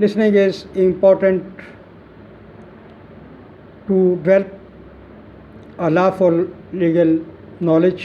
Listening is important to develop a lawful legal knowledge।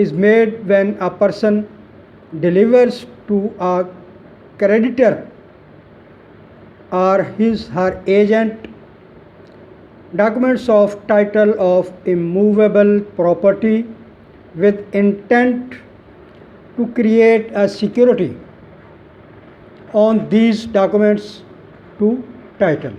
is made when a person delivers to a creditor or her agent documents of title of immovable property with intent to create a security on these documents to title।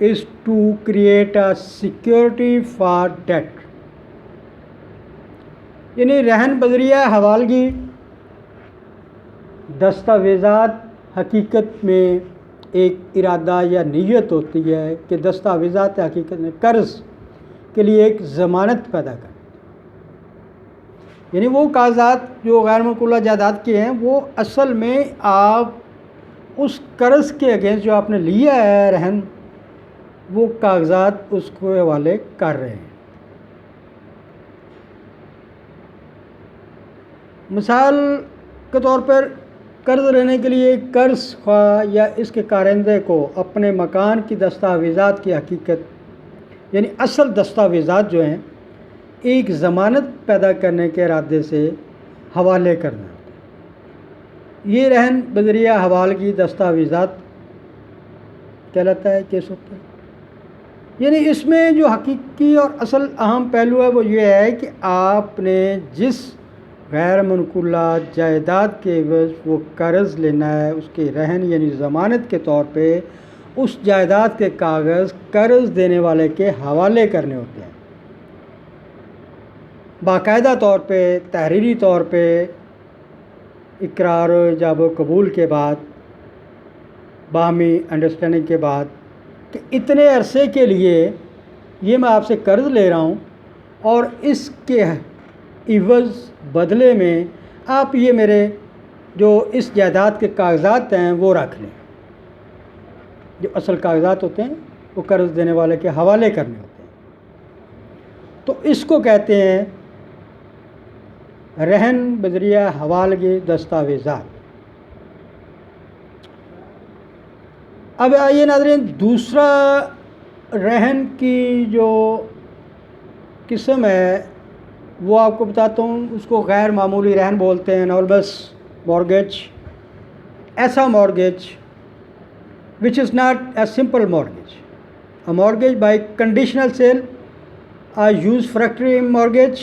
is to create a security for debt یعنی رہن بذریعہ حوالگی دستاویزات حقیقت میں ایک ارادہ یا نیت ہوتی ہے کہ دستاویزات حقیقت میں قرض کے لیے ایک ضمانت پیدا کریں، یعنی وہ کاغذات جو غیر منقولہ جائیداد کے ہیں وہ اصل میں آپ اس قرض کے اگینسٹ جو آپ نے لیا ہے رہن، وہ کاغذات اس کو حوالے کر رہے ہیں۔ مثال کے طور پر قرض لینے کے لیے قرض خواہ یا اس کے کارندے کو اپنے مکان کی دستاویزات کی حقیقت یعنی اصل دستاویزات جو ہیں ایک ضمانت پیدا کرنے کے ارادے سے حوالے کرنا، یہ رہن بذریعہ حوالگی دستاویزات کہلاتا ہے، کیس ہوتا ہے۔ یعنی اس میں جو حقیقی اور اصل اہم پہلو ہے وہ یہ ہے کہ آپ نے جس غیر منقولہ جائیداد کے عوض وہ قرض لینا ہے، اس کے رہن یعنی ضمانت کے طور پہ اس جائیداد کے کاغذ قرض دینے والے کے حوالے کرنے ہوتے ہیں، باقاعدہ طور پہ تحریری طور پہ اقرار و ایجاب و قبول کے بعد، باہمی انڈرسٹینڈنگ کے بعد کہ اتنے عرصے کے لیے یہ میں آپ سے قرض لے رہا ہوں اور اس کے عوض بدلے میں آپ یہ میرے جو اس جائیداد کے کاغذات ہیں وہ رکھ لیں، جو اصل کاغذات ہوتے ہیں وہ قرض دینے والے کے حوالے کرنے ہوتے ہیں، تو اس کو کہتے ہیں رہن بذریعہ حوالگی دستاویزات۔ اب آئیے ناظرین، دوسرا رہن کی جو قسم ہے وہ آپ کو بتاتا ہوں، اس کو غیر معمولی رہن بولتے ہیں، نالبس مورگیج، ایسا mortgage which is not a simple mortgage. A mortgage by conditional sale, a usufructory mortgage,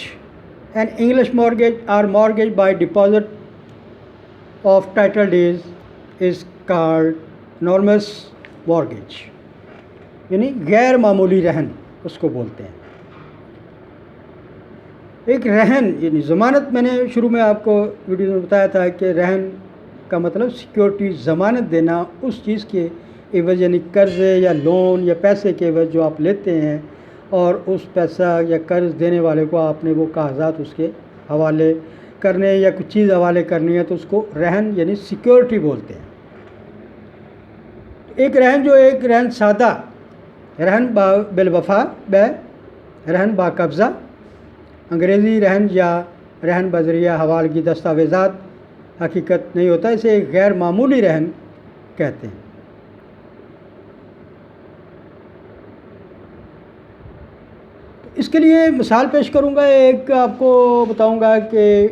an English mortgage or mortgage by deposit of title deeds is called enormous mortgage. یعنی غیر معمولی رہن اس کو بولتے ہیں۔ ایک رہن یعنی ضمانت، میں نے شروع میں آپ کو ویڈیو میں بتایا تھا کہ رہن کا مطلب سیکیورٹی، ضمانت دینا اس چیز کے عوض، یعنی قرض یا لون یا پیسے کے عوض جو آپ لیتے ہیں اور اس پیسہ یا قرض دینے والے کو آپ نے وہ کاغذات اس کے حوالے کرنے یا کچھ چیز حوالے کرنی ہے تو اس کو رہن یعنی سیکیورٹی بولتے ہیں۔ ایک رہن جو ایک رہن سادہ، رہن بالوفا بے، رہن با قبضہ، انگریزی رہن یا رہن بذریعہ حوالگی دستاویزات حقیقت نہیں ہوتا، اسے ایک غیر معمولی رہن کہتے ہیں۔ اس کے لیے مثال پیش کروں گا، ایک آپ کو بتاؤں گا کہ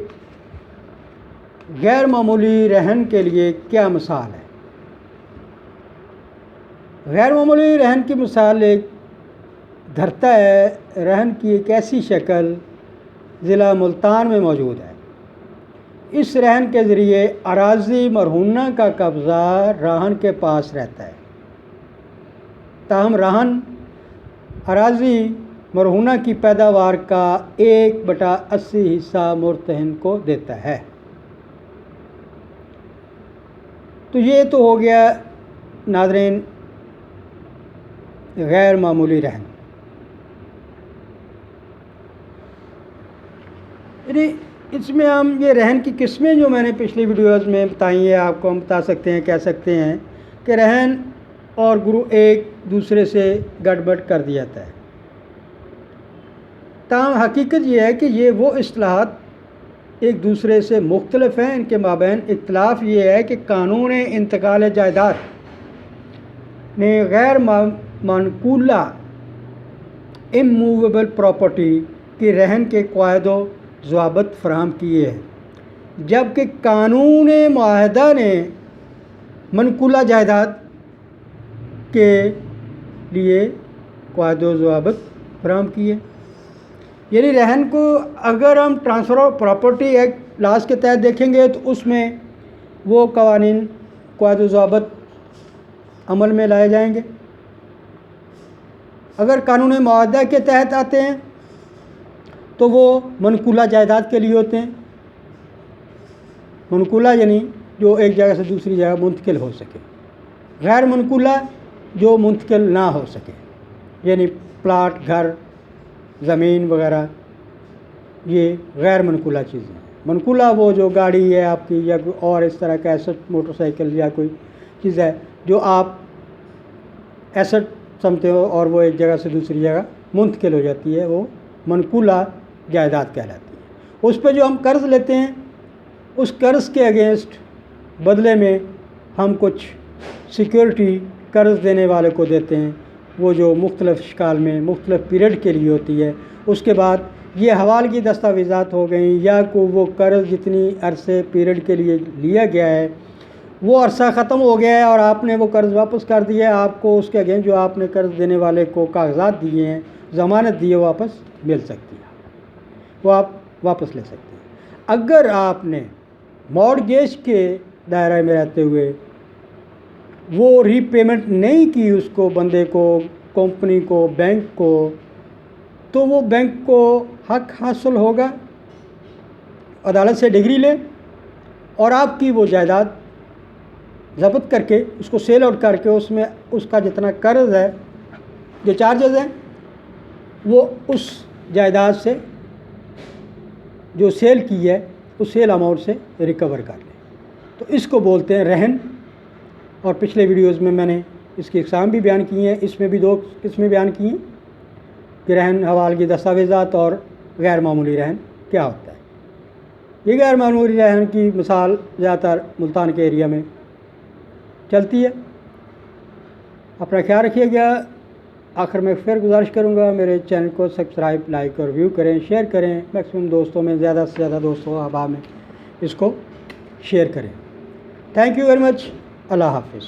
غیر معمولی رہن کے لیے کیا مثال ہے۔ غیر معمولی رہن کی مثال ایک دھرتا ہے، رہن کی ایک ایسی شکل ضلع ملتان میں موجود ہے۔ اس رہن کے ذریعے اراضی مرہونہ کا قبضہ راہن کے پاس رہتا ہے، تاہم راہن اراضی مرہونہ کی پیداوار کا 1/80 حصہ مرتہن کو دیتا ہے۔ تو یہ تو ہو گیا ناظرین غیر معمولی رہن۔ یعنی اس میں ہم یہ رہن کی قسمیں جو میں نے پچھلی ویڈیوز میں بتائی ہیں آپ کو ہم بتا سکتے ہیں، کہہ سکتے ہیں کہ رہن اور گرو ایک دوسرے سے گڑبڑ کر دیا جاتا ہے، تاہم حقیقت یہ ہے کہ یہ وہ اصطلاحات ایک دوسرے سے مختلف ہیں۔ ان کے مابین اختلاف یہ ہے کہ قانون انتقال جائیداد نے غیر منقولہ اموویبل پراپرٹی کی رہن کے قواعد و ضوابط فراہم کیے ہیں، جبکہ قانون معاہدہ نے منقولہ جائیداد کے لیے قواعد و ضوابط فراہم کیے۔ یعنی رہن کو اگر ہم transfer of property act laws کے تحت دیکھیں گے تو اس میں وہ قوانین قواعد و ضوابط عمل میں لائے جائیں گے۔ اگر قانون معاہدہ کے تحت آتے ہیں تو وہ منقولہ جائیداد کے لیے ہوتے ہیں. منقولہ یعنی جو ایک جگہ سے دوسری جگہ منتقل ہو سکے. غیر منقولہ جو منتقل نہ ہو سکے، یعنی پلاٹ، گھر، زمین وغیرہ، یہ غیر منقولہ چیزیں ہیں. منقولہ وہ جو گاڑی ہے آپ کی، یا کوئی اور اس طرح کا ایسٹ، موٹر سائیکل یا کوئی چیز ہے جو آپ ایسٹ سمجھتے ہو اور وہ ایک جگہ سے دوسری جگہ منتقل ہو جاتی ہے، وہ منقولہ جائیداد کہلاتی ہے. اس پہ جو ہم قرض لیتے ہیں، اس قرض کے اگینسٹ بدلے میں ہم کچھ سیکیورٹی قرض دینے والے کو دیتے ہیں، وہ جو مختلف اشکال میں مختلف پیریڈ کے لیے ہوتی ہے. اس کے بعد یہ حوالگی دستاویزات ہو گئیں، یا کو وہ قرض جتنی عرصے پیریڈ کے لیے لیا گیا ہے وہ عرصہ ختم ہو گیا ہے اور آپ نے وہ قرض واپس کر دیا ہے، آپ کو اس کے اگینسٹ جو آپ نے قرض دینے والے کو کاغذات دیے ہیں، ضمانت دی ہے، واپس مل سکتی ہے، وہ آپ واپس لے سکتے ہیں. اگر آپ نے مارگیج کے دائرہ میں رہتے ہوئے وہ ری پیمنٹ نہیں کی اس کو، بندے کو، کمپنی کو، بینک کو، تو وہ بینک کو حق حاصل ہوگا، عدالت سے ڈگری لے اور آپ کی وہ جائیداد ضبط کر کے اس کو سیل آؤٹ کر کے اس میں اس کا جتنا قرض ہے، جو چارجز ہیں، وہ اس جائیداد سے جو سیل کی ہے اس سیل اماؤنٹ سے ریکور کر لیں. تو اس کو بولتے ہیں رہن. اور پچھلے ویڈیوز میں نے اس کی اقسام بھی بیان کی ہیں. اس میں بھی 2 قسمیں بیان کی ہیں کہ رہن حوالگی دستاویزات اور غیر معمولی رہن کیا ہوتا ہے. یہ غیر معمولی رہن کی مثال زیادہ تر ملتان کے ایریا میں چلتی ہے. اپنا خیال رکھیے گا. آخر میں پھر گزارش کروں گا میرے چینل کو سبسکرائب، لائک اور ویو کریں، شیئر کریں. میکسیمم دوستوں میں، زیادہ سے زیادہ دوستوں احباب میں اس کو شیئر کریں. Thank you very much. اللہ حافظ.